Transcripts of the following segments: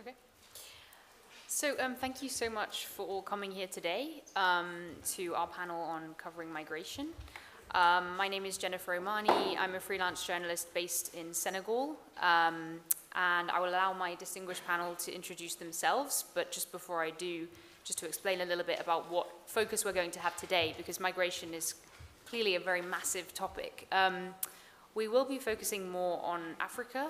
Okay. So thank you so much for all coming here today to our panel on covering migration. My name is Jennifer Omani. I'm a freelance journalist based in Senegal. And I will allow my distinguished panel to introduce themselves. But just before I do, just to explain a little bit about what focus we're going to have today, because migration is clearly a very massive topic. We will be focusing more on Africa,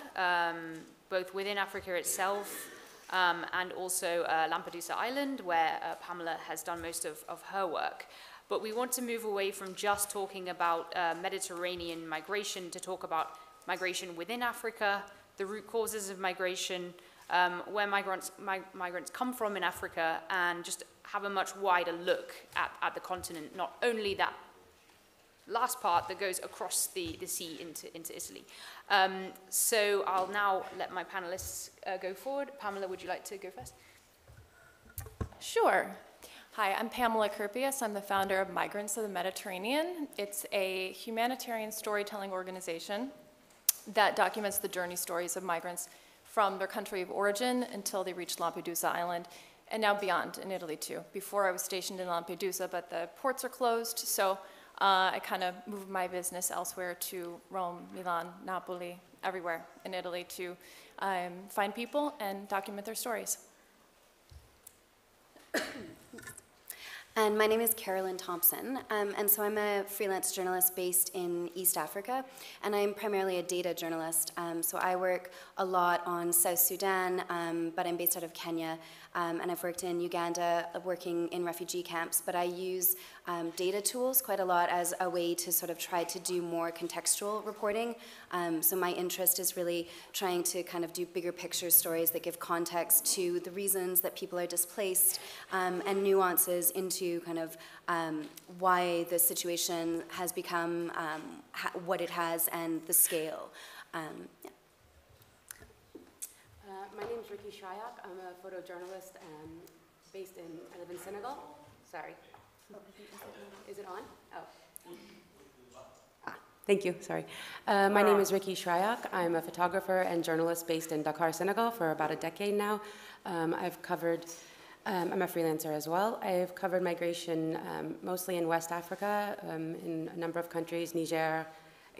both within Africa itself and also Lampedusa Island, where Pamela has done most of her work. But we want to move away from just talking about Mediterranean migration to talk about migration within Africa, the root causes of migration, where migrants come from in Africa, and just have a much wider look at the continent, not only that last part that goes across the sea into Italy. So I'll now let my panelists go forward. Pamela, would you like to go first? Sure. Hi, I'm Pamela Kurpius. I'm the founder of Migrants of the Mediterranean. It's a humanitarian storytelling organization that documents the journey stories of migrants from their country of origin until they reach Lampedusa Island, and now beyond in Italy too. Before I was stationed in Lampedusa, but the ports are closed, so I kind of moved my business elsewhere to Rome, Milan, Napoli, everywhere in Italy to find people and document their stories. And my name is Carolyn Thompson, and so I'm a freelance journalist based in East Africa, and I'm primarily a data journalist. So I work a lot on South Sudan, but I'm based out of Kenya, and I've worked in Uganda, working in refugee camps, but I use data tools quite a lot as a way to sort of try to do more contextual reporting. So my interest is really trying to kind of do bigger picture stories that give context to the reasons that people are displaced, and nuances into kind of why the situation has become what it has and the scale. Yeah. My name is Ricci Shryock. I'm a photojournalist I live in Senegal. Sorry. Is it on? Oh. Thank you, sorry. My name is Ricci Shryock. I'm a photographer and journalist based in Dakar, Senegal for about a decade now. I'm a freelancer as well. I've covered migration mostly in West Africa, in a number of countries, Niger,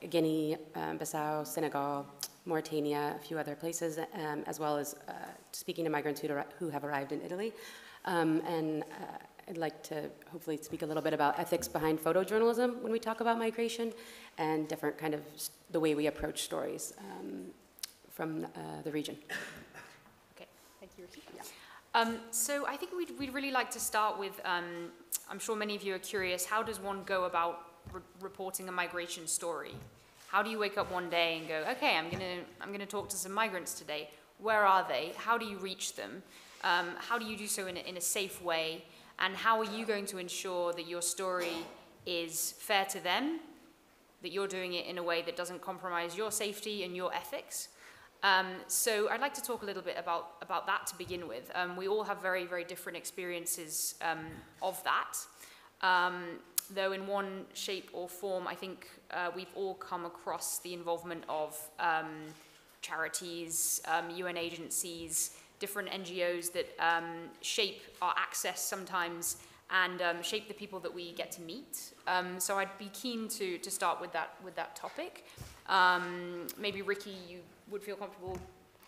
Guinea, Bissau, Senegal, Mauritania, a few other places, as well as speaking to migrants who have arrived in Italy. I'd like to hopefully speak a little bit about ethics behind photojournalism when we talk about migration, and different kind of the way we approach stories from the region. Okay, thank you, Ricci. Yeah. So I think we'd really like to start with, I'm sure many of you are curious, how does one go about reporting a migration story? How do you wake up one day and go, okay, I'm gonna talk to some migrants today. Where are they? How do you reach them? How do you do so in a safe way? And how are you going to ensure that your story is fair to them, that you're doing it in a way that doesn't compromise your safety and your ethics? So I'd like to talk a little bit about that to begin with. We all have very, very different experiences of that. Though in one shape or form, I think we've all come across the involvement of charities, UN agencies, different NGOs that shape our access sometimes and shape the people that we get to meet. So I'd be keen to start with that topic. Maybe Ricci, you would feel comfortable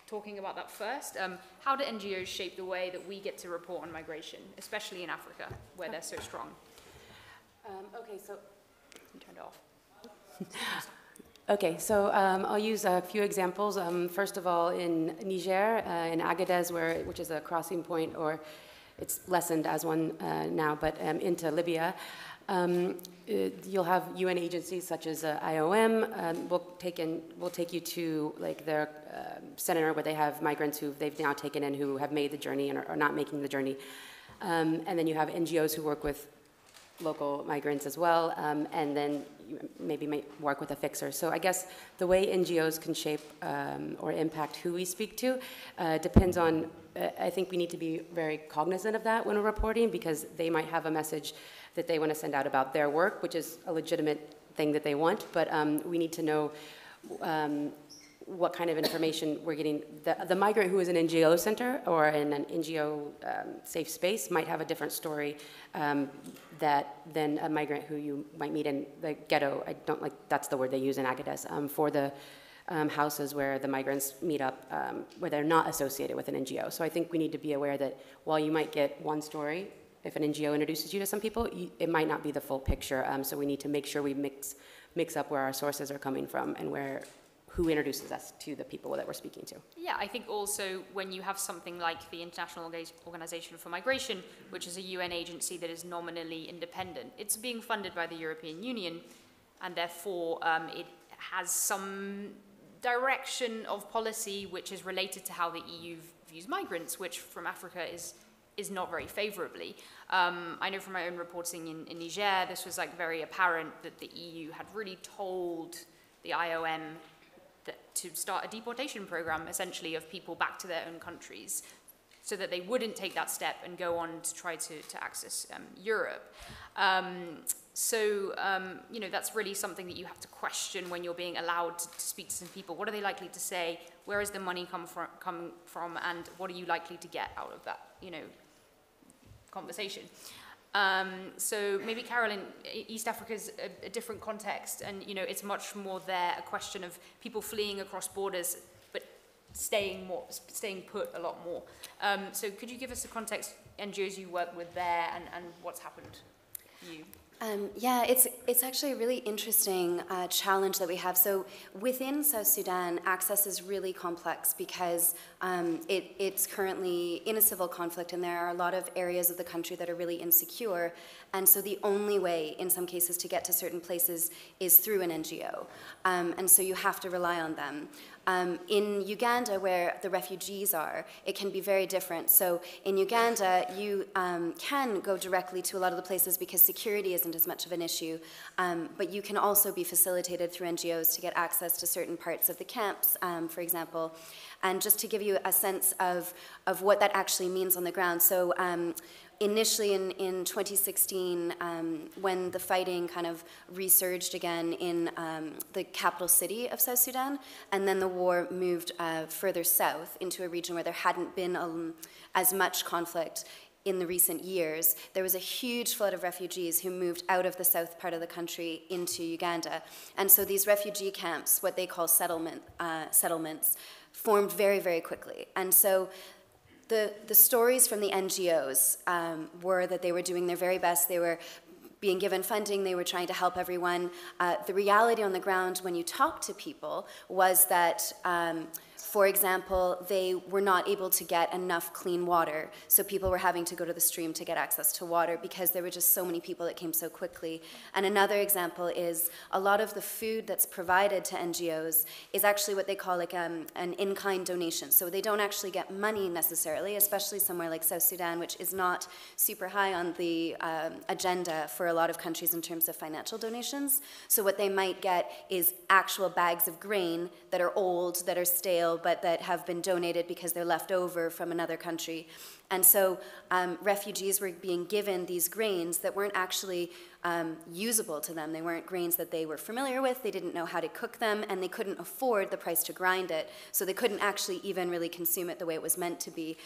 talking about that first. How do NGOs shape the way that we get to report on migration, especially in Africa, where they're so strong? Okay, so You turned it off. Okay, so I'll use a few examples. First of all, in Niger, in Agadez, which is a crossing point, or it's lessened as one now, but into Libya, you'll have UN agencies such as IOM. Will take you to like their center where they have migrants who they've now taken in who have made the journey and are not making the journey, and then you have NGOs who work with local migrants as well, and then you maybe work with a fixer. So I guess the way NGOs can shape or impact who we speak to depends on, I think we need to be very cognizant of that when we're reporting, because they might have a message that they want to send out about their work, which is a legitimate thing that they want, but we need to know what kind of information we're getting. The migrant who is in an NGO center or in an NGO safe space might have a different story than a migrant who you might meet in the ghetto. I don't like, that's the word they use in Agadez, for the houses where the migrants meet up, where they're not associated with an NGO. So I think we need to be aware that while you might get one story, if an NGO introduces you to some people, it might not be the full picture. So we need to make sure we mix up where our sources are coming from and who introduces us to the people that we're speaking to. Yeah, I think also when you have something like the International Organization for Migration, which is a UN agency that is nominally independent, it's being funded by the European Union, and therefore it has some direction of policy which is related to how the EU views migrants, which from Africa is not very favorably. I know from my own reporting in Niger, this was like very apparent that the EU had really told the IOM to start a deportation program, essentially, of people back to their own countries, so that they wouldn't take that step and go on to try to access Europe. You know, that's really something that you have to question when you're being allowed to speak to some people. What are they likely to say? Where is the money come from? And what are you likely to get out of that, you know, conversation? So maybe, Carolyn, East Africa is a different context, and you know, it's much more there a question of people fleeing across borders, but staying put a lot more. So could you give us the context, NGOs you work with there, and what's happened to you? Yeah, it's actually a really interesting challenge that we have. So within South Sudan, access is really complex because it's currently in a civil conflict, and there are a lot of areas of the country that are really insecure. And so the only way, in some cases, to get to certain places is through an NGO. And so you have to rely on them. In Uganda, where the refugees are, it can be very different. So in Uganda, you can go directly to a lot of the places because security isn't as much of an issue, but you can also be facilitated through NGOs to get access to certain parts of the camps, for example. And just to give you a sense of what that actually means on the ground. So initially in 2016, when the fighting kind of resurged again in the capital city of South Sudan, and then the war moved further south into a region where there hadn't been as much conflict in the recent years, there was a huge flood of refugees who moved out of the south part of the country into Uganda. And so these refugee camps, what they call settlements, formed very, very quickly. And so the stories from the NGOs were that they were doing their very best. They were being given funding. They were trying to help everyone. The reality on the ground when you talk to people was that, for example, they were not able to get enough clean water. So people were having to go to the stream to get access to water because there were just so many people that came so quickly. And another example is a lot of the food that's provided to NGOs is actually what they call like an in-kind donation. So they don't actually get money necessarily, especially somewhere like South Sudan, which is not super high on the agenda for a lot of countries in terms of financial donations. So what they might get is actual bags of grain that are old, that are stale, but that have been donated because they're left over from another country. And so refugees were being given these grains that weren't actually usable to them. They weren't grains that they were familiar with, they didn't know how to cook them, and they couldn't afford the price to grind it, so they couldn't actually even really consume it the way it was meant to be.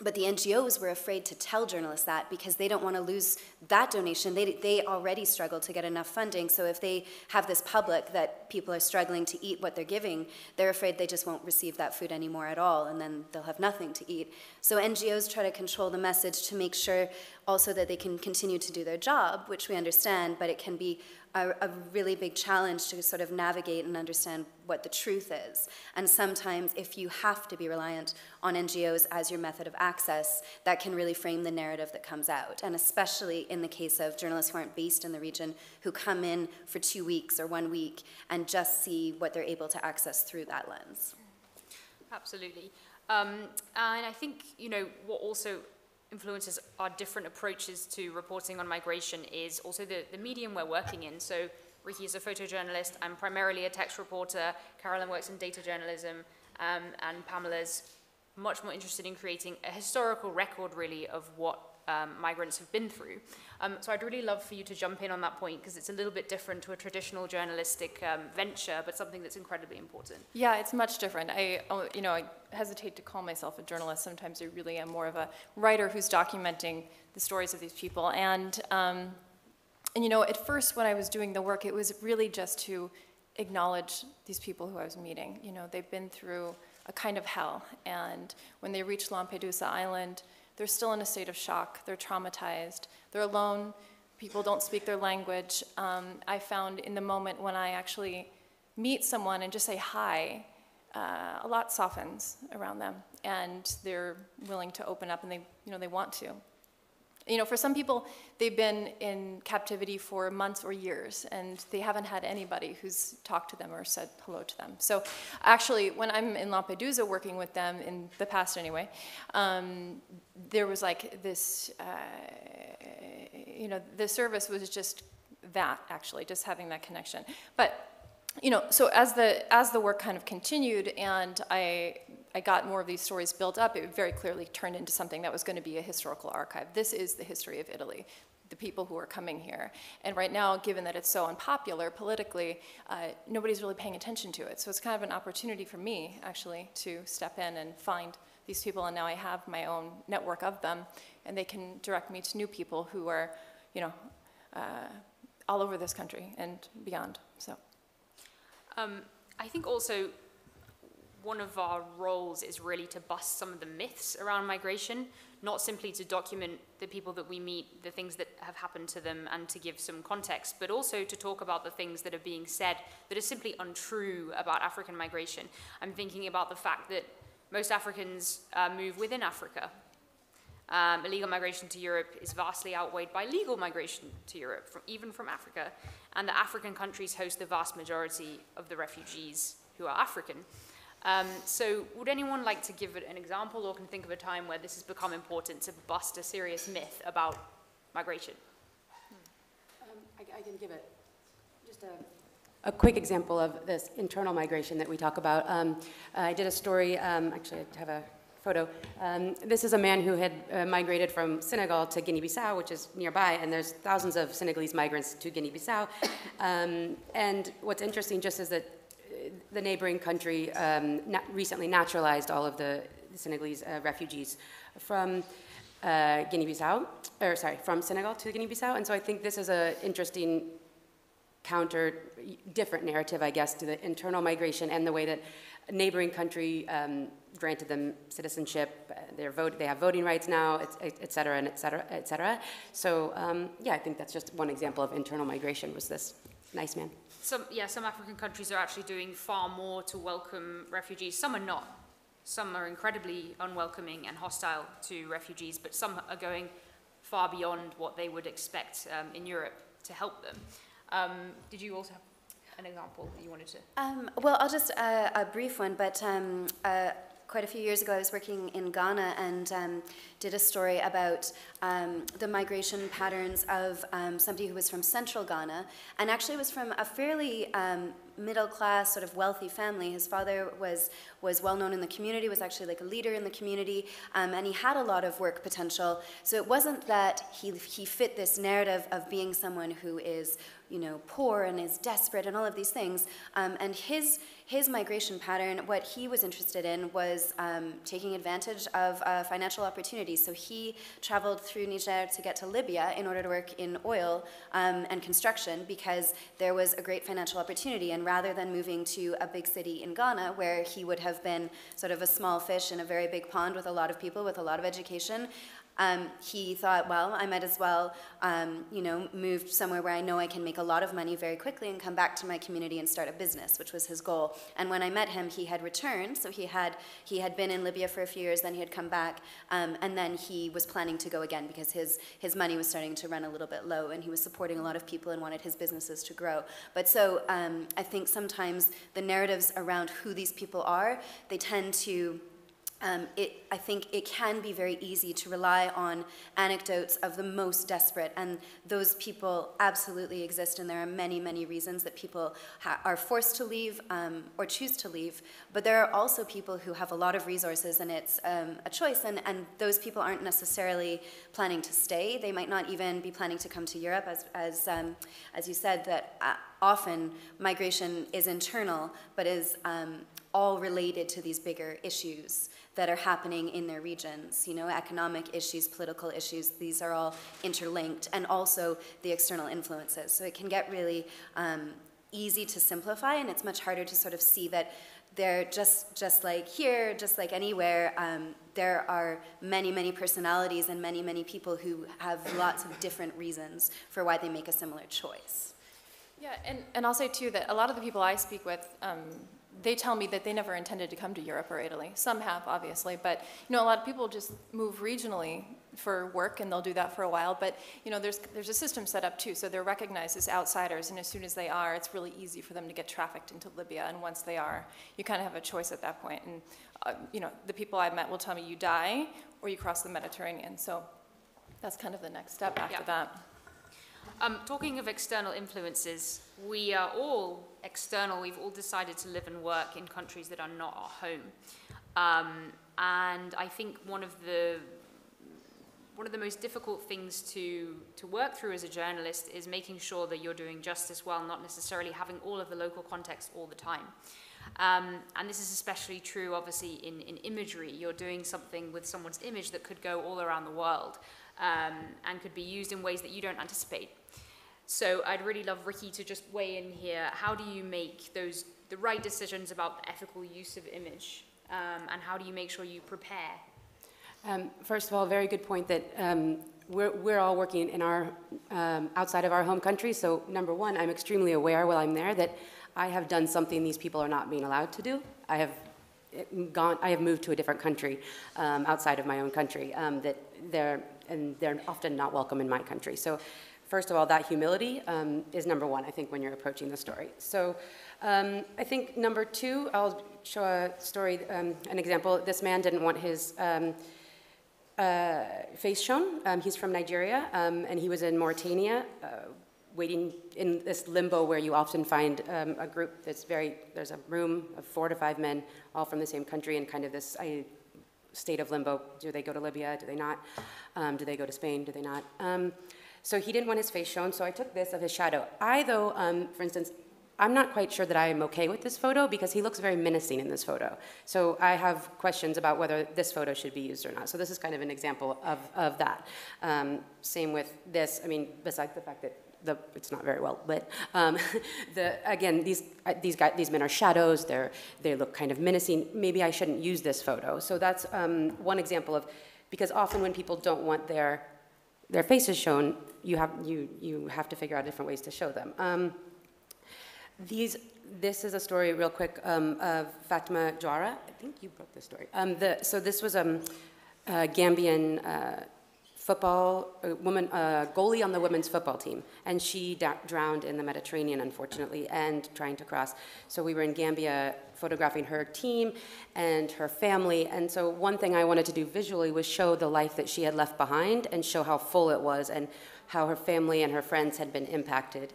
But the NGOs were afraid to tell journalists that because they don't want to lose that donation. They already struggle to get enough funding. So if they have this public that people are struggling to eat what they're giving, they're afraid they just won't receive that food anymore at all, and then they'll have nothing to eat. So NGOs try to control the message to make sure also that they can continue to do their job, which we understand, but it can be a really big challenge to sort of navigate and understand what the truth is. And sometimes if you have to be reliant on NGOs as your method of access, that can really frame the narrative that comes out. And especially in the case of journalists who aren't based in the region, who come in for 2 weeks or 1 week and just see what they're able to access through that lens. Absolutely. And I think, you know, what also influences our different approaches to reporting on migration is also the medium we're working in. So Ricci is a photojournalist, I'm primarily a text reporter, Carolyn works in data journalism, and Pamela's much more interested in creating a historical record really of what migrants have been through. So I'd really love for you to jump in on that point, because it's a little bit different to a traditional journalistic venture, but something that's incredibly important. Yeah, it's much different. I hesitate to call myself a journalist. Sometimes I really am more of a writer who's documenting the stories of these people. And at first when I was doing the work, it was really just to acknowledge these people who I was meeting. They've been through a kind of hell, and when they reach Lampedusa Island, they're still in a state of shock. They're traumatized. They're alone. People don't speak their language. I found in the moment when I actually meet someone and just say hi, a lot softens around them, and they're willing to open up, and they want to. For some people, they've been in captivity for months or years, and they haven't had anybody who's talked to them or said hello to them. So actually, when I'm in Lampedusa working with them, in the past anyway, there was like this, the service was just that, actually, just having that connection. But, so as the work kind of continued, and I got more of these stories built up, it very clearly turned into something that was going to be a historical archive. This is the history of Italy, the people who are coming here. And right now, given that it's so unpopular politically, nobody's really paying attention to it. So it's kind of an opportunity for me, actually, to step in and find these people. And now I have my own network of them, and they can direct me to new people who are, all over this country and beyond. So, I think also, one of our roles is really to bust some of the myths around migration, not simply to document the people that we meet, the things that have happened to them, and to give some context, but also to talk about the things that are being said that are simply untrue about African migration. I'm thinking about the fact that most Africans move within Africa. Illegal migration to Europe is vastly outweighed by legal migration to Europe, even from Africa, and the African countries host the vast majority of the refugees who are African. So would anyone like to give an example, or can think of a time where this has become important to bust a serious myth about migration? I can give it just a quick example of this internal migration that we talk about. I did a story, actually I have a photo. This is a man who had migrated from Senegal to Guinea-Bissau, which is nearby, and there's thousands of Senegalese migrants to Guinea-Bissau. And what's interesting just is that the neighboring country recently naturalized all of the Senegalese refugees from from Senegal to Guinea-Bissau. And so I think this is an interesting different narrative, I guess, to the internal migration and the way that a neighboring country granted them citizenship, they have voting rights now, et cetera, and et cetera, et cetera. So yeah, I think that's just one example of internal migration, was this nice man. Some African countries are actually doing far more to welcome refugees. Some are not. Some are incredibly unwelcoming and hostile to refugees, but some are going far beyond what they would expect in Europe to help them. Did you also have an example that you wanted to? Well, I'll just, a brief one, but quite a few years ago I was working in Ghana and did a story about the migration patterns of somebody who was from central Ghana, and actually was from a fairly middle-class, sort of wealthy family. His father was well-known in the community, was actually like a leader in the community, and he had a lot of work potential. So it wasn't that he fit this narrative of being someone who is, poor and is desperate and all of these things. And his migration pattern, what he was interested in was taking advantage of financial opportunities. So he traveled through Niger to get to Libya in order to work in oil and construction, because there was a great financial opportunity. And rather than moving to a big city in Ghana, where he would have been sort of a small fish in a very big pond with a lot of people with a lot of education, he thought, well, I might as well, move somewhere where I know I can make a lot of money very quickly and come back to my community and start a business, which was his goal. And when I met him, he had returned, so he had been in Libya for a few years, then he had come back, and then he was planning to go again because his money was starting to run a little bit low, and he was supporting a lot of people and wanted his businesses to grow. But so I think sometimes the narratives around who these people are, they tend to I think it can be very easy to rely on anecdotes of the most desperate, and those people absolutely exist, and there are many, many reasons that people are forced to leave or choose to leave, but there are also people who have a lot of resources, and it's a choice, and those people aren't necessarily planning to stay. They might not even be planning to come to Europe, as you said, that often migration is internal, but is all related to these bigger issues that are happening in their regions. You know, economic issues, political issues, these are all interlinked, and also the external influences. So it can get really easy to simplify, and it's much harder to sort of see that they're just like here, just like anywhere, there are many, many personalities and many, many people who have lots of different reasons for why they make a similar choice. Yeah, and I'll say too that a lot of the people I speak with, they tell me that they never intended to come to Europe or Italy. Some have, obviously, but you know, a lot of people just move regionally for work, and they'll do that for a while. But you know, there's a system set up too, so they're recognized as outsiders, and as soon as they are, it's really easy for them to get trafficked into Libya. And once they are, you kind of have a choice at that point. And you know, the people I've met will tell me you die or you cross the Mediterranean. So that's kind of the next step after that. Talking of external influences, we are all external. We've all decided to live and work in countries that are not our home. And I think one of the most difficult things to work through as a journalist is making sure that you're doing justice well, not necessarily having all of the local context all the time. And this is especially true, obviously, in imagery. You're doing something with someone's image that could go all around the world and could be used in ways that you don't anticipate. So I'd really love Ricci to just weigh in here. How do you make the right decisions about the ethical use of image? And how do you make sure you prepare? First of all, very good point that we're all working in our outside of our home country. So number one, I'm extremely aware while I'm there that I have done something these people are not being allowed to do. I have moved to a different country outside of my own country that they're often not welcome in my country. So first of all, that humility is number one, I think, when you're approaching the story. So I think number two, I'll show a story, an example. This man didn't want his face shown. He's from Nigeria, and he was in Mauritania, waiting in this limbo where you often find a group there's a room of 4 to 5 men, all from the same country, and kind of this state of limbo. Do they go to Libya? Do they not? Do they go to Spain? Do they not? So he didn't want his face shown, so I took this of his shadow. Though, for instance, I'm not quite sure that I am okay with this photo because he looks very menacing in this photo. So I have questions about whether this photo should be used or not. So this is kind of an example of that. Same with this. I mean, besides the fact that it's not very well lit. Again, these men are shadows. They look kind of menacing. Maybe I shouldn't use this photo. So that's one example of, because often when people don't want their faces shown, you have to figure out different ways to show them. This is a story, real quick, of Fatima Jawara. I think you broke this story. So this was a Gambian goalie on the women's football team, and she drowned in the Mediterranean, unfortunately, and trying to cross. So we were in Gambia photographing her team and her family, and so one thing I wanted to do visually was show the life that she had left behind and show how full it was and how her family and her friends had been impacted.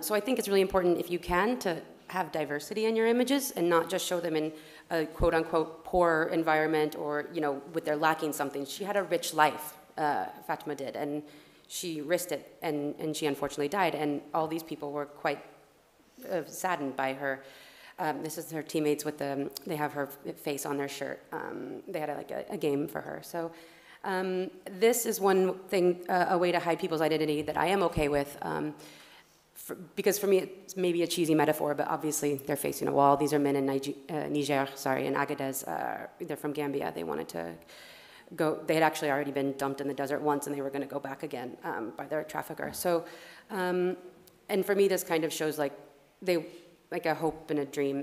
So I think it's really important, if you can, to have diversity in your images and not just show them in a quote-unquote poor environment or, you know, with they're lacking something. She had a rich life. Fatima did, and she risked it, and she unfortunately died, and all these people were quite saddened by her. This is her teammates with they have her face on their shirt. They had a game for her. So this is one thing, a way to hide people's identity that I am okay with, because for me it's maybe a cheesy metaphor, but obviously they're facing a wall. These are men in Niger, in Agadez. They're from Gambia. They wanted to go. They had actually already been dumped in the desert once, and they were going to go back again by their trafficker. So, and for me, this kind of shows like a hope and a dream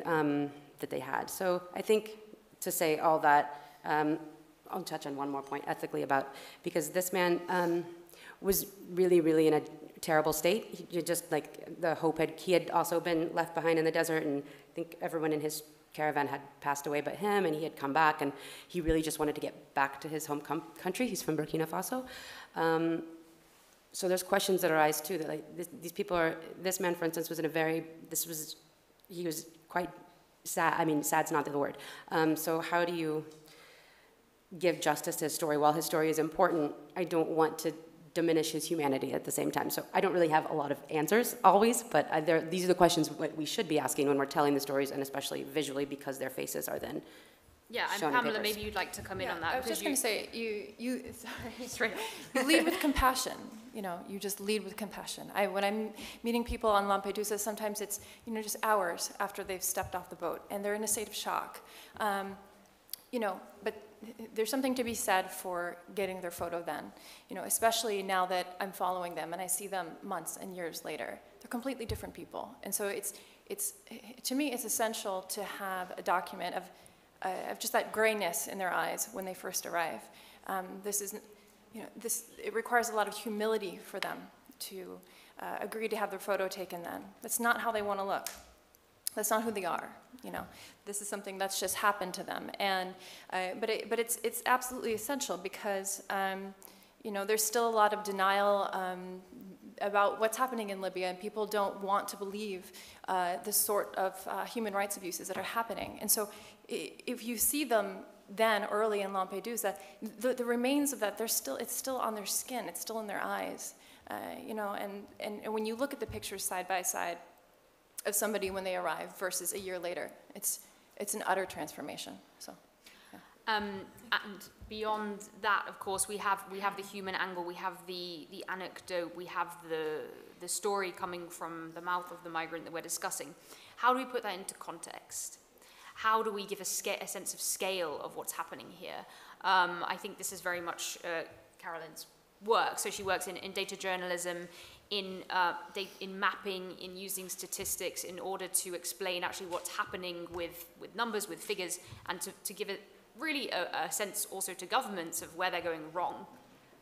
that they had. So I think to say all that, I'll touch on one more point ethically because this man was really, really in a terrible state. He just like the hope he had also been left behind in the desert, and I think everyone in his caravan had passed away but him, and he had come back, and he really just wanted to get back to his home country. He's from Burkina Faso. So there's questions that arise too, that like these people are, this man, for instance, was in a very, he was quite sad. I mean, sad's not the word. So how do you give justice to his story? While his story is important, I don't want to diminish his humanity at the same time. So I don't really have a lot of answers always, but these are the questions that we should be asking when we're telling the stories, and especially visually, because their faces are then and shown Pamela, in papers. maybe you'd like to come in on that. I was just going to say, you Sorry. you lead with compassion. You know, you just lead with compassion. When I'm meeting people on Lampedusa, sometimes it's, you know, just hours after they've stepped off the boat, and they're in a state of shock. You know, but there's something to be said for getting their photo then, you know, especially now that I'm following them and I see them months and years later. They're completely different people. And so to me, it's essential to have a document of just that grayness in their eyes when they first arrive. It requires a lot of humility for them to agree to have their photo taken then. That's not how they want to look. That's not who they are, you know. This is something that's just happened to them, and but it's absolutely essential because you know, there's still a lot of denial about what's happening in Libya, and people don't want to believe the sort of human rights abuses that are happening. And so, if you see them then early in Lampedusa, the remains of that, it's still on their skin, it's still in their eyes, you know. And when you look at the pictures side by side of somebody when they arrive versus a year later, it's an utter transformation. So, yeah. And beyond that, of course, we have the human angle, we have the anecdote, we have the story coming from the mouth of the migrant that we're discussing. How do we put that into context? How do we give a sense of scale of what's happening here? I think this is very much Carolyn's work. So she works in data journalism, in mapping, in using statistics in order to explain actually what's happening with numbers, with figures, and to give it really a sense also to governments of where they're going wrong,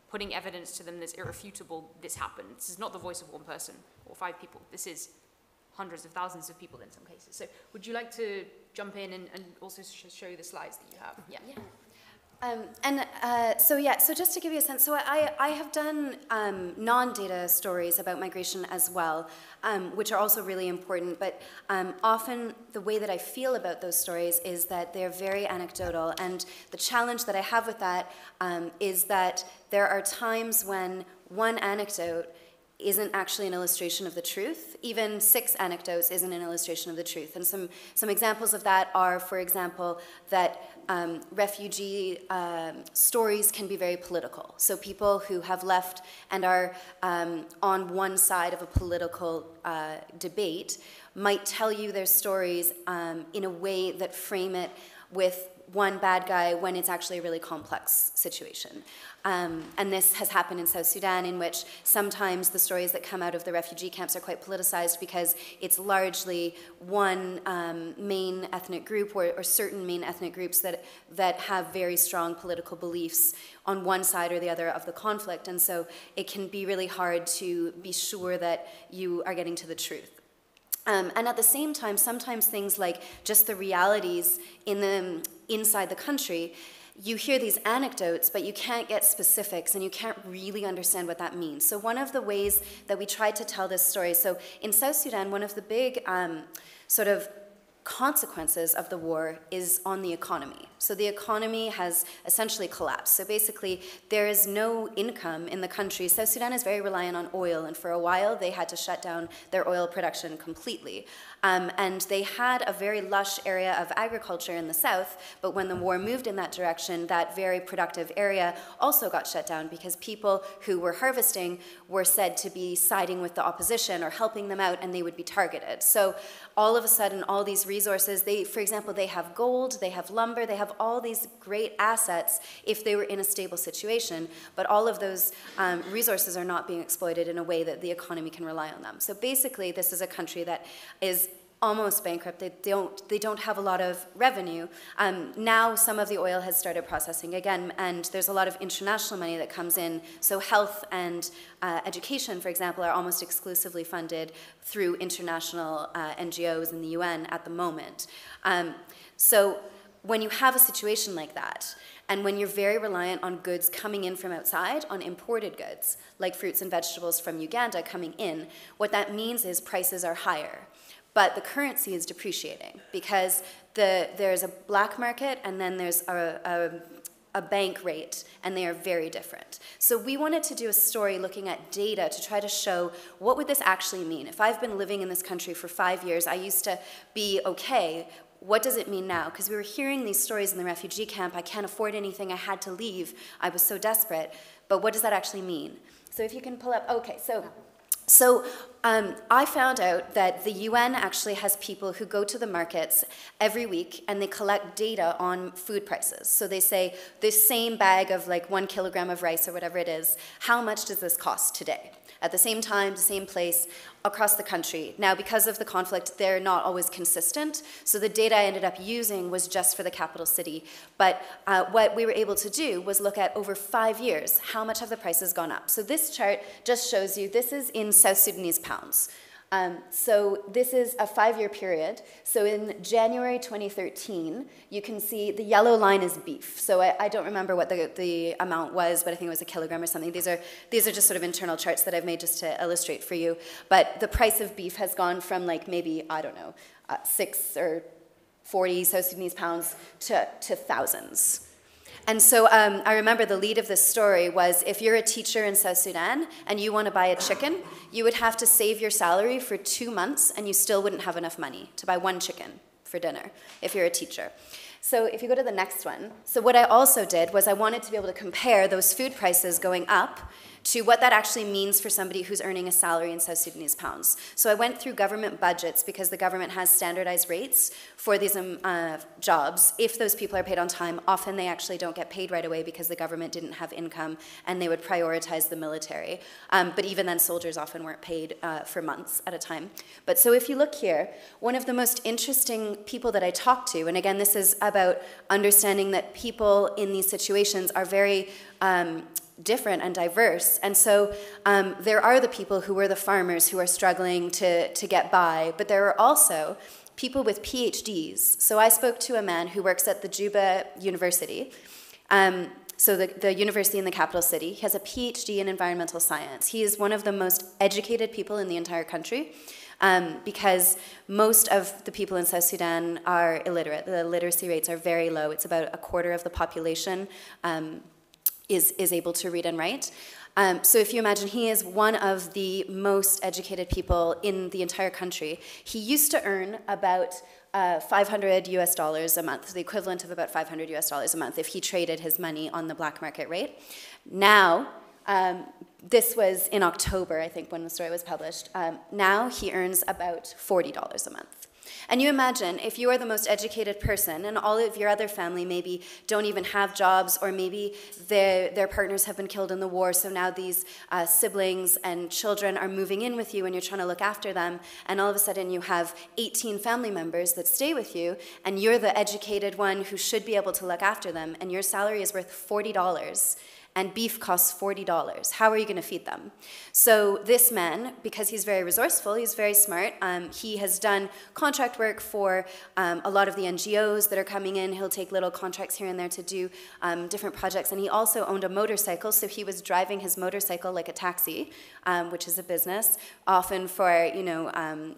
putting evidence to them that's irrefutable. This happened. This is not the voice of one person or 5 people. This is hundreds of thousands of people in some cases. So would you like to jump in and also show the slides that you have? Yeah. So just to give you a sense, so I have done non-data stories about migration as well, which are also really important, but often the way that I feel about those stories is that they're very anecdotal, and the challenge that I have with that is that there are times when one anecdote isn't actually an illustration of the truth. Even 6 anecdotes isn't an illustration of the truth. And some examples of that are, for example, that refugee stories can be very political. So people who have left and are on one side of a political debate might tell you their stories in a way that frame it with one bad guy when it's actually a really complex situation. And this has happened in South Sudan, in which sometimes the stories that come out of the refugee camps are quite politicized because it's largely one main ethnic group or certain main ethnic groups that have very strong political beliefs on one side or the other of the conflict. And so it can be really hard to be sure that you are getting to the truth. And at the same time, sometimes things like just the realities inside the country, you hear these anecdotes, but you can't get specifics, and you can't really understand what that means. So one of the ways that we tried to tell this story, so in South Sudan, one of the big sort of consequences of the war is on the economy. So the economy has essentially collapsed. So basically, there is no income in the country. South Sudan is very reliant on oil, and for a while, they had to shut down their oil production completely. And they had a very lush area of agriculture in the south, but when the war moved in that direction, that very productive area also got shut down because people who were harvesting were said to be siding with the opposition or helping them out, and they would be targeted. So all of a sudden, all these resources, for example, they have gold, they have lumber, they have all these great assets if they were in a stable situation, but all of those resources are not being exploited in a way that the economy can rely on them. So basically, this is a country that is almost bankrupt. They don't have a lot of revenue. Now some of the oil has started processing again, and there's a lot of international money that comes in. So health and education, for example, are almost exclusively funded through international NGOs and the UN at the moment. So when you have a situation like that, and when you're very reliant on goods coming in from outside, on imported goods, like fruits and vegetables from Uganda coming in, what that means is prices are higher. But the currency is depreciating because there's a black market and then there's a bank rate, and they are very different. So we wanted to do a story looking at data to try to show what would this actually mean. If I've been living in this country for 5 years, I used to be okay. What does it mean now? Because we were hearing these stories in the refugee camp. I can't afford anything. I had to leave. I was so desperate. But what does that actually mean? So if you can pull up, okay, so I found out that the UN actually has people who go to the markets every week and they collect data on food prices. So they say, this same bag of like 1 kilogram of rice or whatever it is, how much does this cost today? At the same time, the same place, across the country. Now, because of the conflict, they're not always consistent, so the data I ended up using was just for the capital city. But what we were able to do was look at over 5 years, how much have the prices gone up. So this chart just shows you, this is in South Sudanese pounds. So this is a 5-year period. So in January 2013, you can see the yellow line is beef. So I don't remember what the amount was, but I think it was a kilogram or something. These are just sort of internal charts that I've made just to illustrate for you. But the price of beef has gone from like maybe, I don't know, 6 or 40 South Sudanese pounds to thousands. And so I remember the lead of this story was, if you're a teacher in South Sudan and you want to buy a chicken, you would have to save your salary for 2 months and you still wouldn't have enough money to buy 1 chicken for dinner if you're a teacher. So if you go to the next one, so what I also did was I wanted to be able to compare those food prices going up to what that actually means for somebody who's earning a salary in South Sudanese pounds. So I went through government budgets because the government has standardized rates for these jobs. If those people are paid on time, often they actually don't get paid right away because the government didn't have income and they would prioritize the military. But even then, soldiers often weren't paid for months at a time. But so if you look here, one of the most interesting people that I talked to, and again, this is about understanding that people in these situations are very different and diverse. And so there are the people who were the farmers who are struggling to get by, but there are also people with PhDs. So I spoke to a man who works at the Juba University, so the university in the capital city. He has a PhD in environmental science. He is one of the most educated people in the entire country because most of the people in South Sudan are illiterate. The literacy rates are very low. It's about 1/4 of the population is able to read and write. So if you imagine, he is one of the most educated people in the entire country. He used to earn about $500 a month, the equivalent of about $500 a month if he traded his money on the black market rate. Now, this was in October, I think, when the story was published. Now he earns about $40 a month. And you imagine, if you are the most educated person and all of your other family maybe don't even have jobs, or maybe their partners have been killed in the war, so now these siblings and children are moving in with you and you're trying to look after them, and all of a sudden you have 18 family members that stay with you, and you're the educated one who should be able to look after them, and your salary is worth $40. And beef costs $40. How are you going to feed them? So this man, because he's very resourceful, he's very smart, he has done contract work for a lot of the NGOs that are coming in. He'll take little contracts here and there to do different projects. And he also owned a motorcycle, so he was driving his motorcycle like a taxi, which is a business, often for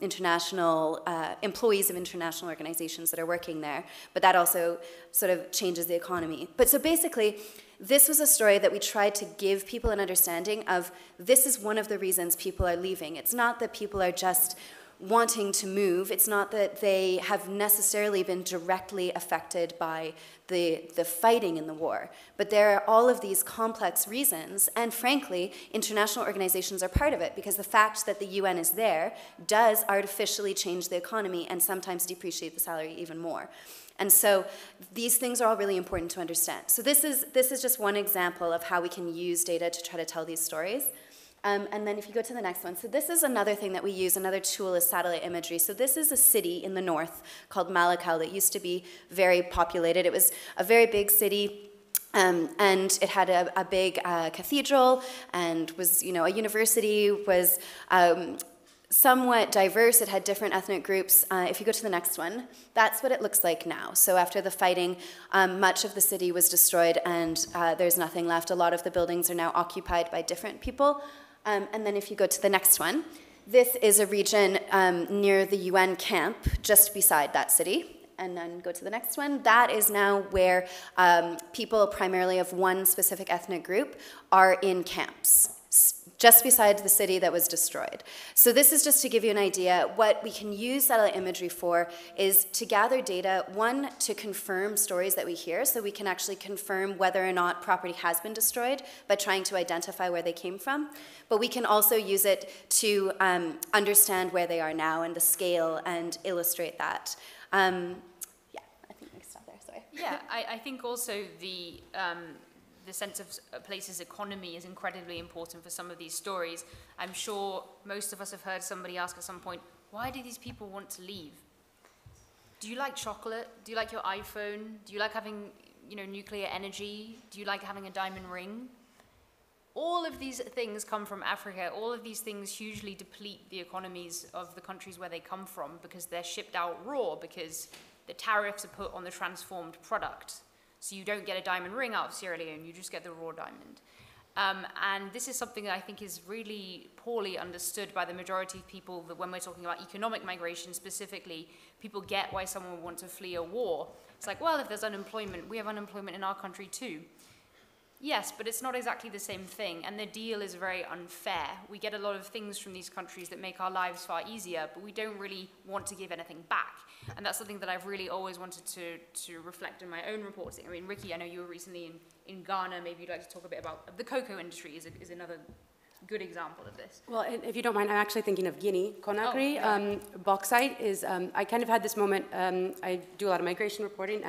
international employees of international organizations that are working there. But that also sort of changes the economy. But so basically, this was a story that we tried to give people an understanding of. This is one of the reasons people are leaving. It's not that people are just wanting to move. It's not that they have necessarily been directly affected by the fighting in the war. But there are all of these complex reasons, and frankly, international organizations are part of it, because the fact that the UN is there does artificially change the economy and sometimes depreciate the salary even more. And so these things are all really important to understand. So this is just one example of how we can use data to try to tell these stories. And then if you go to the next one, so this is another thing that we use, another tool is satellite imagery. So this is a city in the north called Malakal that used to be very populated. It was a very big city. And it had a big cathedral and was, a university, was somewhat diverse. It had different ethnic groups. If you go to the next one, that's what it looks like now. So after the fighting, much of the city was destroyed and there's nothing left. A lot of the buildings are now occupied by different people. And then if you go to the next one, this is a region near the UN camp just beside that city. And then go to the next one. That is now where people primarily of one specific ethnic group are in camps, just beside the city that was destroyed. So this is just to give you an idea. What we can use satellite imagery for is to gather data, one, to confirm stories that we hear, so we can actually confirm whether or not property has been destroyed by trying to identify where they came from. But we can also use it to understand where they are now and the scale and illustrate that. Yeah, I think we can stop there, sorry. Yeah, I think also the sense of a place's economy is incredibly important for some of these stories. I'm sure most of us have heard somebody ask at some point, why do these people want to leave? Do you like chocolate? Do you like your iPhone? Do you like having, nuclear energy? Do you like having a diamond ring? All of these things come from Africa. All of these things hugely deplete the economies of the countries where they come from because they're shipped out raw, because the tariffs are put on the transformed product. So you don't get a diamond ring out of Sierra Leone, you just get the raw diamond. And this is something that I think is really poorly understood by the majority of people, that when we're talking about economic migration specifically, people get why someone would want to flee a war. It's like, well, if there's unemployment, we have unemployment in our country too. Yes, but it's not exactly the same thing, and the deal is very unfair. We get a lot of things from these countries that make our lives far easier, but we don't really want to give anything back. And that's something that I've really always wanted to reflect in my own reporting. I mean, Ricci, I know you were recently in Ghana. Maybe you'd like to talk a bit about the cocoa industry is another good example of this. Well, and if you don't mind, I'm actually thinking of Guinea. Conakry, Oh, yeah. bauxite is, I kind of had this moment, I do a lot of migration reporting,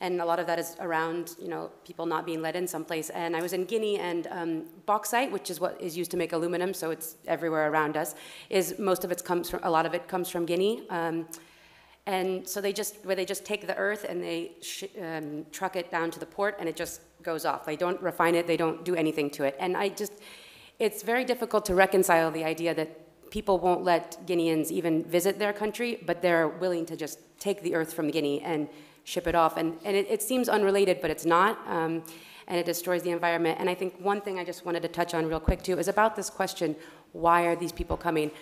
and a lot of that is around, people not being let in someplace. And I was in Guinea, and bauxite, which is what is used to make aluminum, so it's everywhere around us, a lot of it comes from Guinea. And so they just take the earth and they truck it down to the port, and it just goes off. They don't refine it, they don't do anything to it. And it's very difficult to reconcile the idea that people won't let Guineans even visit their country, but they're willing to just take the earth from Guinea and ship it off. And it seems unrelated, but it's not, and it destroys the environment. And I think one thing I just wanted to touch on real quick too is about this question, why are these people coming?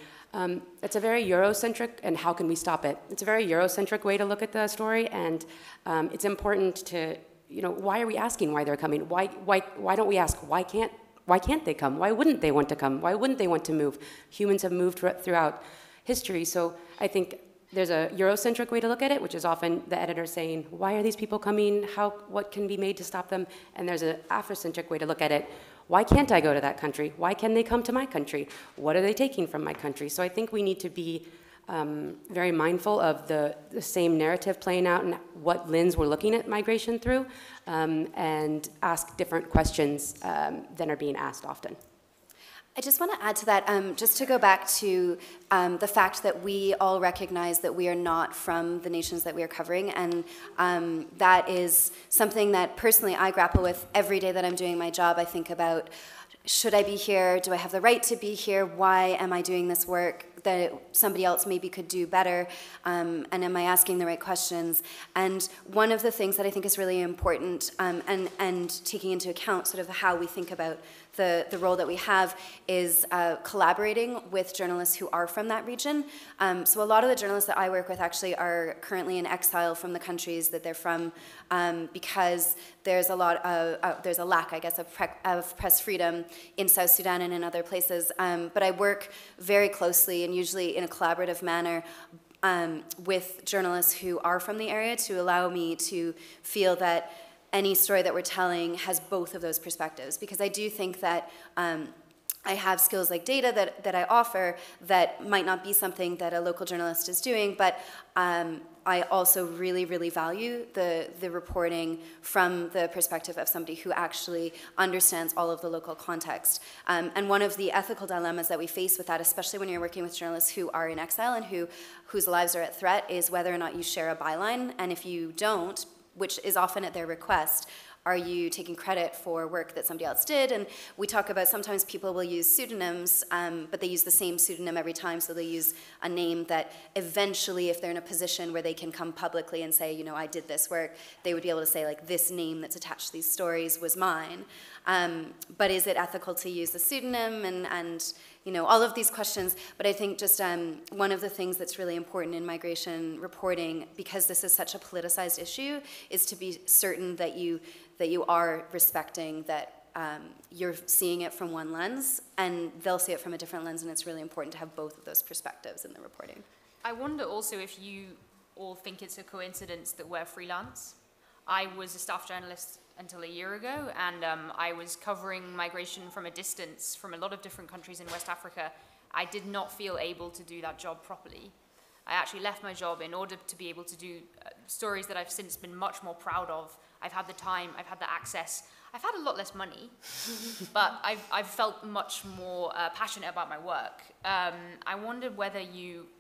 It's a very Eurocentric, and how can we stop it? It's a very Eurocentric way to look at the story, and it's important to, why are we asking why they're coming? Why don't we ask, why can't they come? Why wouldn't they want to come? Why wouldn't they want to move? Humans have moved throughout history, so I think there's a Eurocentric way to look at it, which is often the editor saying, why are these people coming? What can be made to stop them? And there's an Afrocentric way to look at it. Why can't I go to that country? Why can they come to my country? What are they taking from my country? So I think we need to be very mindful of the same narrative playing out and what lens we're looking at migration through, and ask different questions than are being asked often. I just want to add to that, just to go back to the fact that we all recognize that we are not from the nations that we are covering, and that is something that personally I grapple with every day that I'm doing my job. I think about, should I be here? Do I have the right to be here? Why am I doing this work that somebody else maybe could do better? And am I asking the right questions? And one of the things that I think is really important, and taking into account sort of how we think about the role that we have, is collaborating with journalists who are from that region. So a lot of the journalists that I work with actually are currently in exile from the countries that they're from, because there's a lack, I guess, of press freedom in South Sudan and in other places. But I work very closely and usually in a collaborative manner with journalists who are from the area, to allow me to feel that any story that we're telling has both of those perspectives. Because I do think that I have skills like data that I offer that might not be something that a local journalist is doing, but I also really, really value the reporting from the perspective of somebody who actually understands all of the local context. And one of the ethical dilemmas that we face with that, especially when you're working with journalists who are in exile and whose lives are at threat, is whether or not you share a byline. And if you don't, which is often at their request, are you taking credit for work that somebody else did? And we talk about sometimes people will use pseudonyms, but they use the same pseudonym every time, so they use a name that eventually, if they're in a position where they can come publicly and say, you know, I did this work, they would be able to say, like, this name that's attached to these stories was mine. But is it ethical to use the pseudonym and you know, all of these questions? But I think just one of the things that's really important in migration reporting, because this is such a politicized issue, is to be certain that you are respecting that you're seeing it from one lens, and they'll see it from a different lens, and it's really important to have both of those perspectives in the reporting. I wonder also if you all think it's a coincidence that we're freelance. I was a staff journalist until a year ago, and I was covering migration from a distance from a lot of different countries in West Africa. I did not feel able to do that job properly. I actually left my job in order to be able to do stories that I've since been much more proud of. I've had the time, I've had the access. I've had a lot less money, but I've felt much more passionate about my work. I wonder whether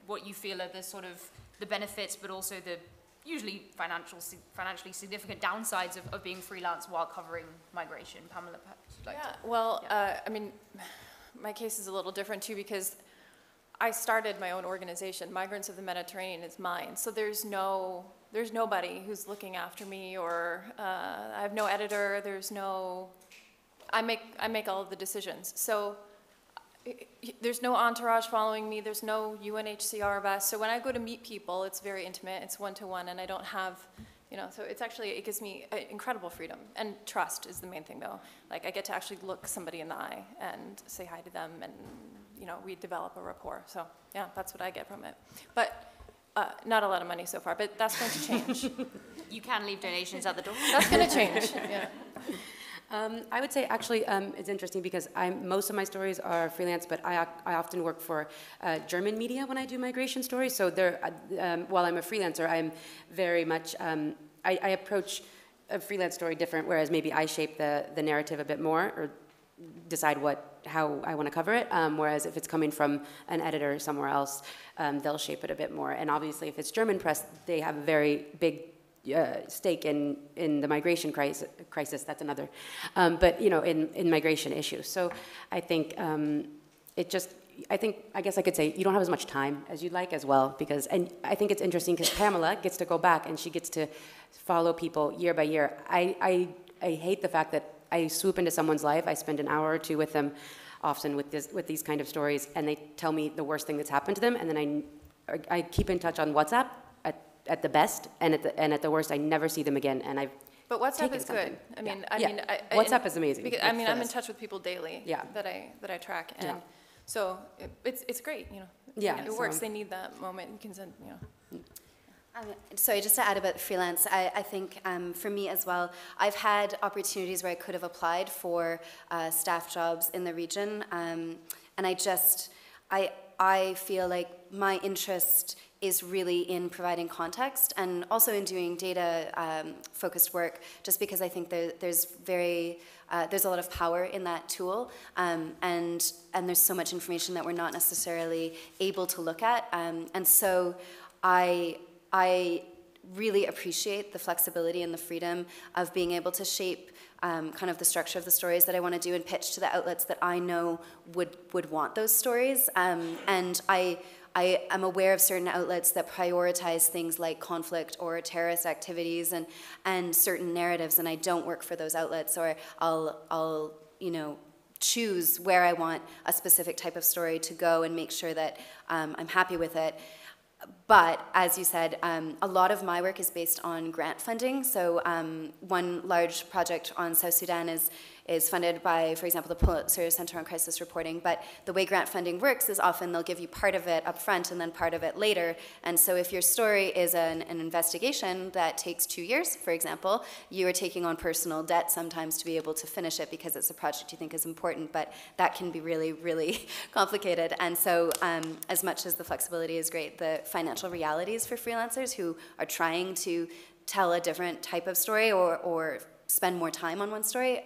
what you feel are the sort of the benefits, but also the usually financially significant downsides of being freelance while covering migration. Pamela, perhaps you'd like to? Well, I mean, my case is a little different too, because I started my own organization. Migrants of the Mediterranean is mine, so there's nobody who's looking after me, or I have no editor. I make all of the decisions. So there's no entourage following me. There's no UNHCR vest. So when I go to meet people, it's very intimate. It's one-to-one, and I don't have, you know. So it gives me incredible freedom, and trust is the main thing, though. Like, I get to actually look somebody in the eye and say hi to them, and you know, we develop a rapport. So yeah, that's what I get from it. But not a lot of money so far, but that's going to change. You can leave donations at the door. That's going to change. Yeah. I would say, actually, it's interesting because most of my stories are freelance, but I often work for German media when I do migration stories. So while I'm a freelancer, I'm very much, I approach a freelance story different, whereas maybe I shape the narrative a bit more, or decide how I want to cover it, whereas if it's coming from an editor somewhere else, they'll shape it a bit more. And obviously, if it's German press, they have a very big stake in the migration crisis. That's another, but you know, in migration issues. So I think I guess I could say you don't have as much time as you'd like as well, and I think it's interesting because Pamela gets to go back and she gets to follow people year by year. I hate the fact that I swoop into someone's life. I spend an hour or two with them, often with these kind of stories, and they tell me the worst thing that's happened to them, and then I keep in touch on WhatsApp at the best, and at the worst, I never see them again. And But WhatsApp is good. I mean, WhatsApp is amazing. Because, I mean, I'm in touch with people daily. Yeah. That I track, and so it's great. You know. Yeah. It works. They need that moment. You can send. You know. Sorry, just to add about freelance, I think for me as well, I've had opportunities where I could have applied for staff jobs in the region, and I feel like my interest is really in providing context and also in doing data-focused work, just because I think there's a lot of power in that tool, and there's so much information that we're not necessarily able to look at, and so I really appreciate the flexibility and the freedom of being able to shape kind of the structure of the stories that I want to do and pitch to the outlets that I know would want those stories. And I am aware of certain outlets that prioritize things like conflict or terrorist activities and certain narratives, and I don't work for those outlets, or I'll choose where I want a specific type of story to go and make sure that I'm happy with it. But as you said, a lot of my work is based on grant funding. So one large project on South Sudan is is funded by, for example, the Pulitzer Center on Crisis Reporting, but the way grant funding works is often they'll give you part of it up front and then part of it later. And so if your story is an investigation that takes 2 years, for example, you are taking on personal debt sometimes to be able to finish it because it's a project you think is important, but that can be really, really complicated. And so as much as the flexibility is great, the financial realities for freelancers who are trying to tell a different type of story or spend more time on one story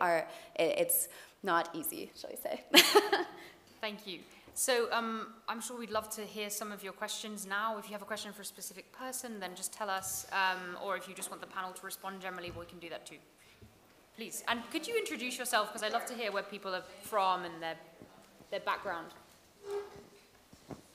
it's not easy, shall we say. Thank you. So I'm sure we'd love to hear some of your questions now. If you have a question for a specific person, then just tell us, or if you just want the panel to respond generally, we can do that too. Please, and could you introduce yourself, because I'd love to hear where people are from and their background.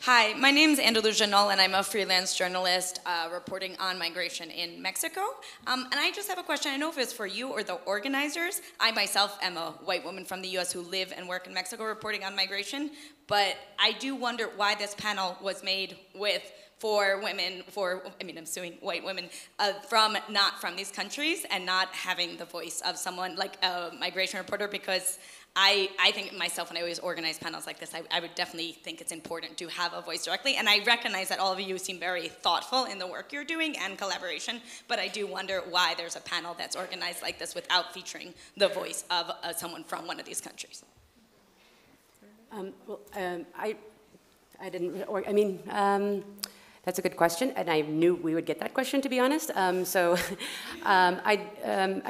Hi, my name is Andalusia Null, and I'm a freelance journalist reporting on migration in Mexico. And I just have a question. I don't know if it's for you or the organizers. I myself am a white woman from the US who live and work in Mexico reporting on migration, but I do wonder why this panel was made for women, I'm suing white women, not from these countries and not having the voice of someone like a migration reporter, because I think myself, when I always organize panels like this, I would definitely think it's important to have a voice directly. And I recognize that all of you seem very thoughtful in the work you're doing and collaboration, but I do wonder why there's a panel that's organized like this without featuring the voice of someone from one of these countries. That's a good question, and I knew we would get that question, to be honest. I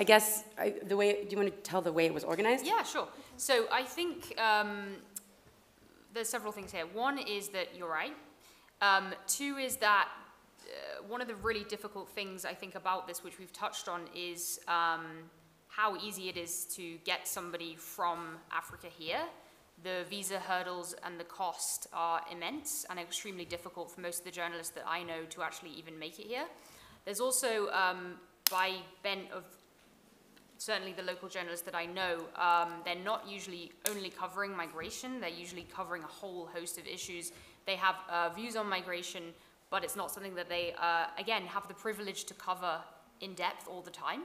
guess do you want to tell the way it was organized? Yeah, sure. So I think there's several things here. One is that you're right. Two is that one of the really difficult things I think about this, which we've touched on, is how easy it is to get somebody from Africa here. The visa hurdles and the cost are immense and extremely difficult for most of the journalists that I know to actually even make it here. There's also, by bent of certainly the local journalists that I know, they're not usually only covering migration, they're usually covering a whole host of issues. They have views on migration, but it's not something that they, again, have the privilege to cover in depth all the time.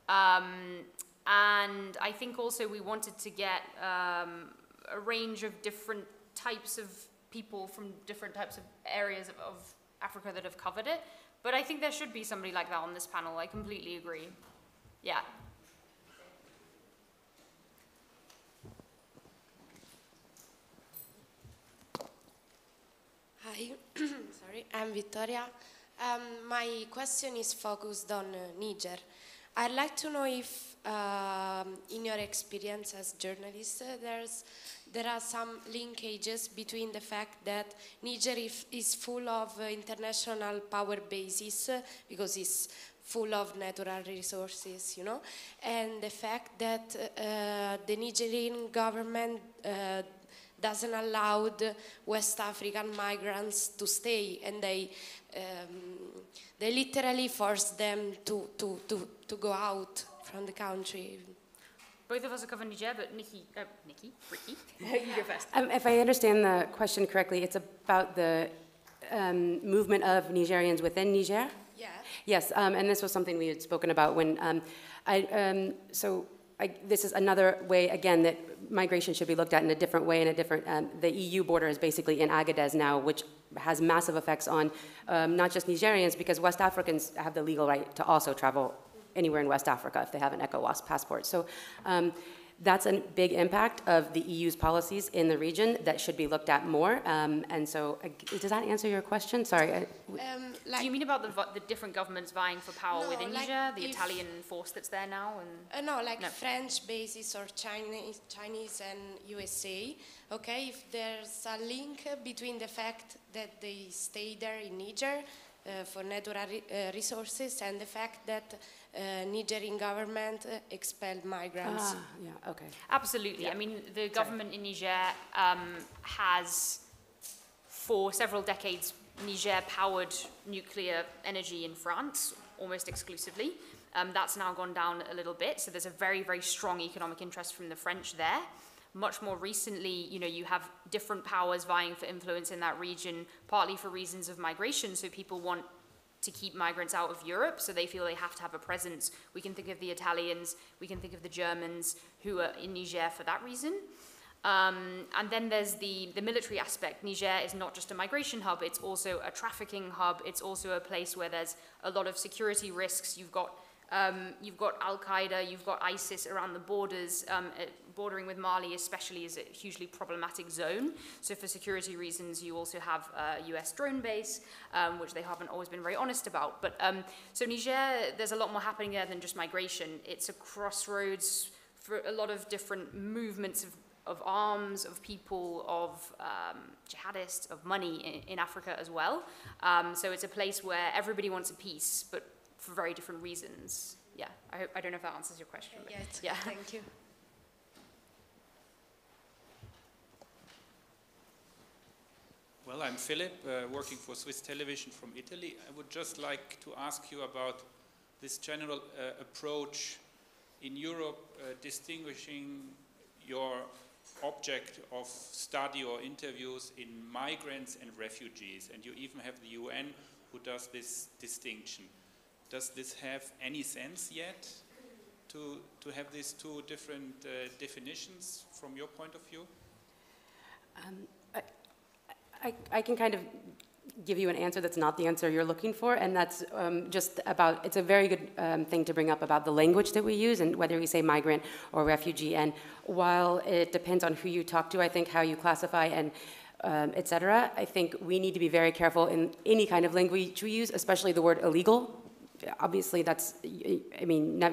And I think also we wanted to get a range of different types of people from different types of areas of Africa that have covered it. But I think there should be somebody like that on this panel. I completely agree. Yeah. Hi, sorry, I'm Vittoria. My question is focused on Niger. I'd like to know if, in your experience as journalist, there are some linkages between the fact that Niger is full of international power bases, because it's full of natural resources, you know, and the fact that the Nigerian government doesn't allow the West African migrants to stay, and they literally force them to go out from the country. Both of us are covering Niger, but Ricci, you go first. If I understand the question correctly, it's about the movement of Nigerians within Niger? Yeah. Yes, and this was something we had spoken about when, this is another way, again, that migration should be looked at in a different way, in a different, the EU border is basically in Agadez now, which has massive effects on not just Nigerians, because West Africans have the legal right to also travel anywhere in West Africa if they have an ECOWAS passport. So that's a big impact of the EU's policies in the region that should be looked at more. And so, does that answer your question? Sorry. Do you mean about the different governments vying for power within Niger, the Italian force that's there now? And no, French bases or Chinese and USA. Okay, if there's a link between the fact that they stay there in Niger for natural resources and the fact that Nigerian government expelled migrants. Yeah, okay. Absolutely. Yeah. I mean, the government in Niger has, for several decades, Niger-powered nuclear energy in France, almost exclusively. That's now gone down a little bit, so there's a very, very strong economic interest from the French there. Much more recently, you have different powers vying for influence in that region, partly for reasons of migration, so people want to keep migrants out of Europe, so they feel they have to have a presence. We can think of the Italians, we can think of the Germans who are in Niger for that reason. And then there's the military aspect. Niger is not just a migration hub, it's also a trafficking hub, it's also a place where there's a lot of security risks. You've got Al-Qaeda, you've got ISIS around the borders, bordering with Mali especially is a hugely problematic zone. So for security reasons, you also have a US drone base, which they haven't always been very honest about. But so Niger, there's a lot more happening there than just migration. It's a crossroads for a lot of different movements of arms, of people, of jihadists, of money in Africa as well. So it's a place where everybody wants a peace, but for very different reasons. Yeah, I don't know if that answers your question. But yeah. Thank you. Well, I'm Philip, working for Swiss Television from Italy. I would just like to ask you about this general approach in Europe, distinguishing your object of study or interviews in migrants and refugees, and you even have the UN who does this distinction. Does this have any sense yet to have these two different definitions from your point of view? I can kind of give you an answer that's not the answer you're looking for, and that's just about, it's a very good thing to bring up about the language that we use and whether we say migrant or refugee. And while it depends on who you talk to, I think how you classify and et cetera, I think we need to be very careful in any kind of language we use, especially the word illegal. Obviously that's, I mean,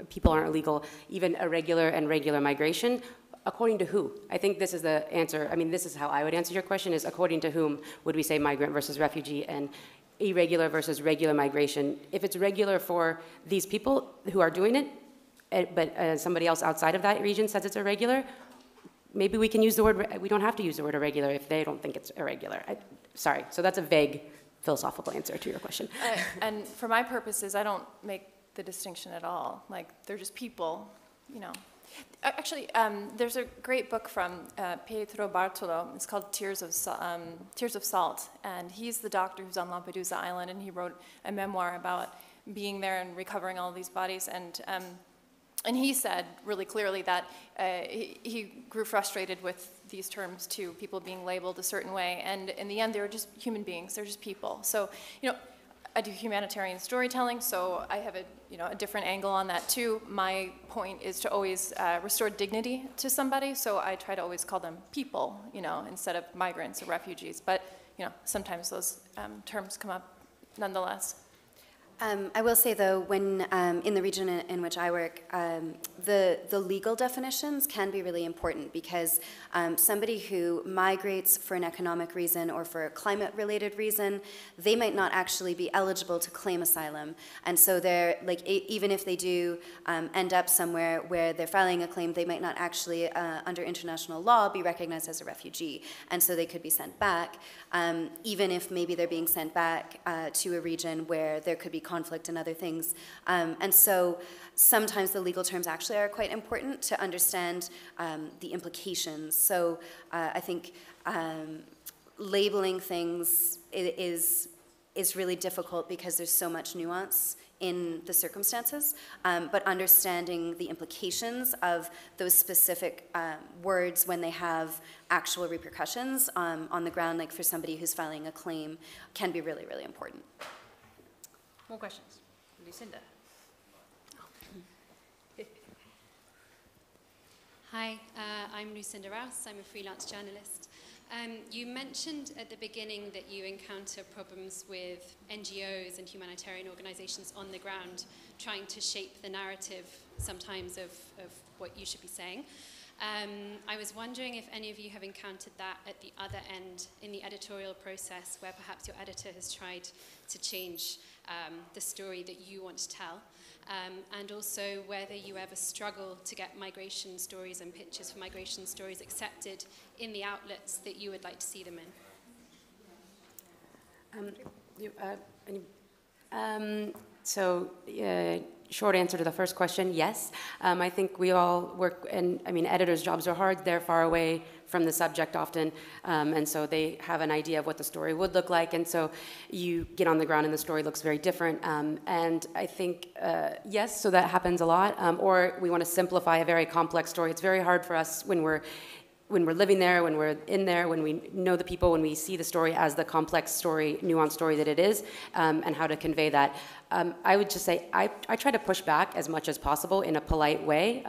people aren't illegal, even irregular and regular migration. According to who? I think this is the answer. I mean, this is how I would answer your question, is according to whom would we say migrant versus refugee and irregular versus regular migration. If it's regular for these people who are doing it, but somebody else outside of that region says it's irregular, maybe we can use the word, we don't have to use the word irregular if they don't think it's irregular. Sorry, so that's a vague philosophical answer to your question. And for my purposes, I don't make the distinction at all. Like, they're just people, you know. Actually, there's a great book from Pietro Bartolo. It's called Tears of Salt, and he's the doctor who's on Lampedusa Island, and he wrote a memoir about being there and recovering all these bodies. And he said really clearly that he grew frustrated with these terms too, people being labeled a certain way, and in the end, they were just human beings. They're just people. So, you know, I do humanitarian storytelling, so I have a different angle on that too. My point is to always restore dignity to somebody, so I try to always call them people, you know, instead of migrants or refugees. But, you know, sometimes those terms come up nonetheless. I will say, though, when in the region in which I work, the legal definitions can be really important, because somebody who migrates for an economic reason or for a climate-related reason, they might not actually be eligible to claim asylum. And so they're, like, even if they do end up somewhere where they're filing a claim, they might not actually, under international law, be recognized as a refugee. And so they could be sent back, even if maybe they're being sent back to a region where there could be conflict and other things. And so sometimes the legal terms actually are quite important to understand the implications. So I think labeling things is really difficult because there's so much nuance in the circumstances, but understanding the implications of those specific words when they have actual repercussions on the ground, like for somebody who's filing a claim, can be really, really important. More questions? Lucinda. Hi, I'm Lucinda Rouse. I'm a freelance journalist. You mentioned at the beginning that you encounter problems with NGOs and humanitarian organizations on the ground trying to shape the narrative sometimes of what you should be saying. I was wondering if any of you have encountered that at the other end in the editorial process, where perhaps your editor has tried to change the story that you want to tell, and also whether you ever struggle to get migration stories and pitches for migration stories accepted in the outlets that you would like to see them in. short answer to the first question, yes. I think we all work, and I mean, editors' jobs are hard. They're far away from the subject often, and so they have an idea of what the story would look like, and so you get on the ground and the story looks very different. And I think, yes, so that happens a lot. Or we want to simplify a very complex story. It's very hard for us when we're living there, when we're in there, when we know the people, when we see the story as the complex story, nuanced story that it is, and how to convey that. I would just say I try to push back as much as possible in a polite way,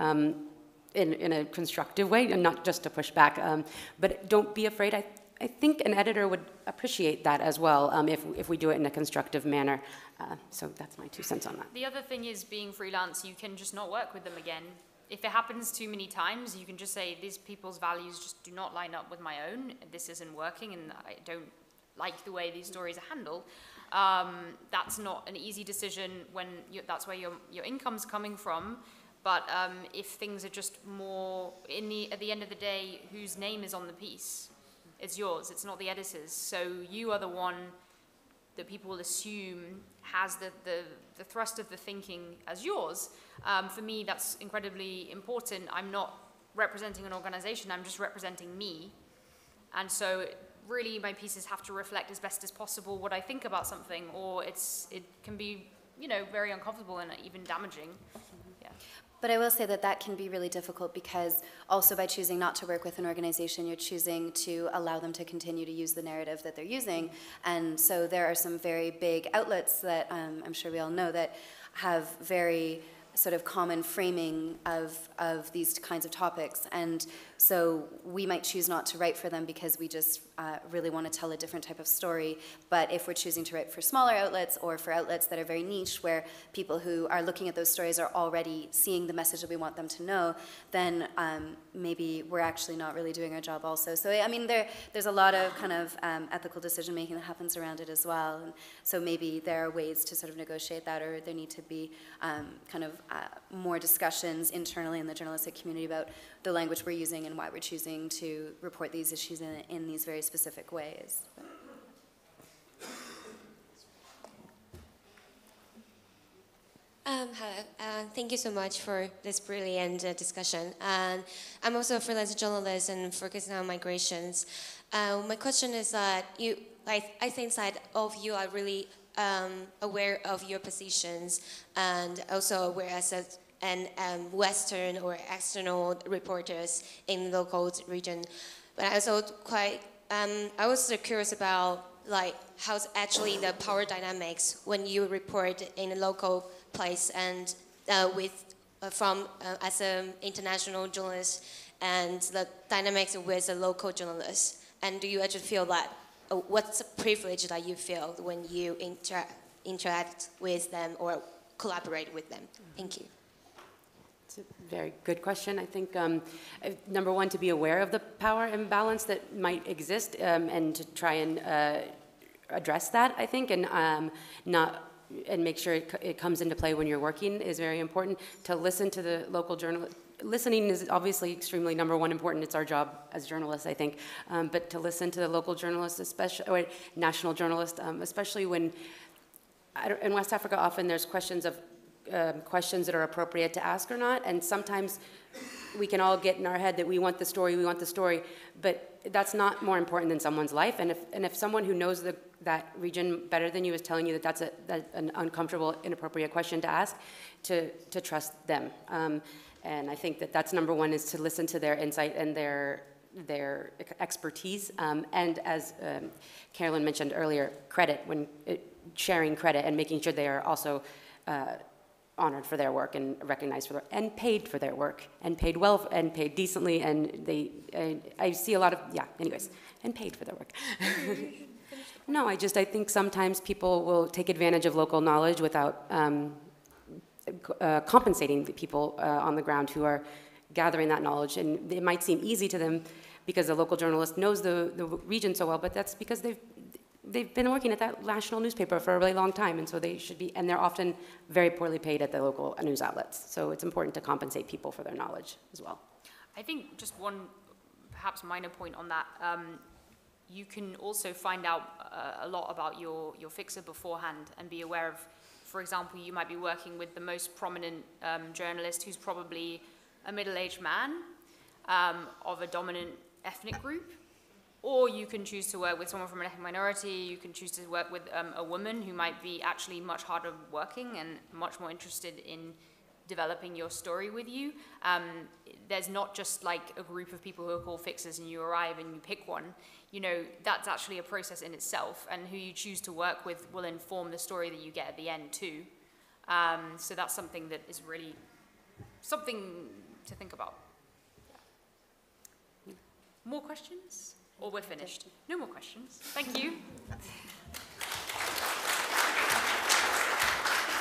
in a constructive way, and not just to push back. But don't be afraid. I think an editor would appreciate that as well if we do it in a constructive manner. So that's my 2 cents on that. The other thing is, being freelance, you can just not work with them again. If it happens too many times, you can just say, these people's values just do not line up with my own. This isn't working, and I don't like the way these stories are handled. That's not an easy decision when that's where your income's coming from. But if things are just more, at the end of the day, whose name is on the piece? It's yours, it's not the editor's. So you are the one that people will assume has the thrust of the thinking as yours. For me, that's incredibly important. I'm not representing an organization, I'm just representing me. And so really my pieces have to reflect as best as possible what I think about something, or it can be, very uncomfortable and even damaging. Yeah. But I will say that can be really difficult, because also by choosing not to work with an organization, you're choosing to allow them to continue to use the narrative that they're using. And so there are some very big outlets that I'm sure we all know that have very sort of common framing of these kinds of topics. And so we might choose not to write for them because we just really want to tell a different type of story. But if we're choosing to write for smaller outlets, or for outlets that are very niche, where people who are looking at those stories are already seeing the message that we want them to know, then maybe we're actually not really doing our job also. So I mean, there's a lot of kind of ethical decision making that happens around it as well. And so maybe there are ways to sort of negotiate that, or there need to be kind of more discussions internally in the journalistic community about the language we're using and why we're choosing to report these issues in these very specific ways. Hello, thank you so much for this brilliant discussion. And I'm also a freelance journalist and focusing on migrations. My question is that I think that all of you are really aware of your positions, and also aware as Western or external reporters in local region. But I also I was curious about how's actually the power dynamics when you report in a local place and as an international journalist, and the dynamics with a local journalist. And do you actually feel that? What's the privilege that you feel when you interact with them or collaborate with them? Thank you. It's a very good question. I think, number one, to be aware of the power imbalance that might exist, and to try and address that, I think, and make sure it comes into play when you're working is very important. To listen to the local journalist. Listening is obviously extremely number one important. It's our job as journalists, I think. But to listen to the local journalists, especially, or national journalists, especially when, in West Africa, often there's questions that are appropriate to ask or not. And sometimes we can all get in our head that we want the story, but that's not more important than someone's life. And if someone who knows that region better than you is telling you that that's an uncomfortable, inappropriate question to ask, to trust them. And I think that's number one, is to listen to their insight and their expertise. And as Carolyn mentioned earlier, credit, sharing credit and making sure they are also honored for their work and recognized for and paid for their work, and paid well and paid decently. And I see a lot of, anyways, and paid for their work. No, I think sometimes people will take advantage of local knowledge without compensating the people on the ground who are gathering that knowledge. And it might seem easy to them because the local journalist knows the region so well, but that's because they've been working at that national newspaper for a really long time, and so they should be, and they're often very poorly paid at the local news outlets. So it's important to compensate people for their knowledge as well. I think just one perhaps minor point on that, you can also find out a lot about your fixer beforehand and be aware of for example, you might be working with the most prominent journalist who's probably a middle-aged man of a dominant ethnic group. Or you can choose to work with someone from an ethnic minority. You can choose to work with a woman who might be actually much harder working and much more interested in developing your story with you. There's not just like a group of people who are called fixers and you arrive and you pick one. You know, that's actually a process in itself, and who you choose to work with will inform the story that you get at the end too. So that's something that is really something to think about. More questions? Or we're finished? No more questions. Thank you.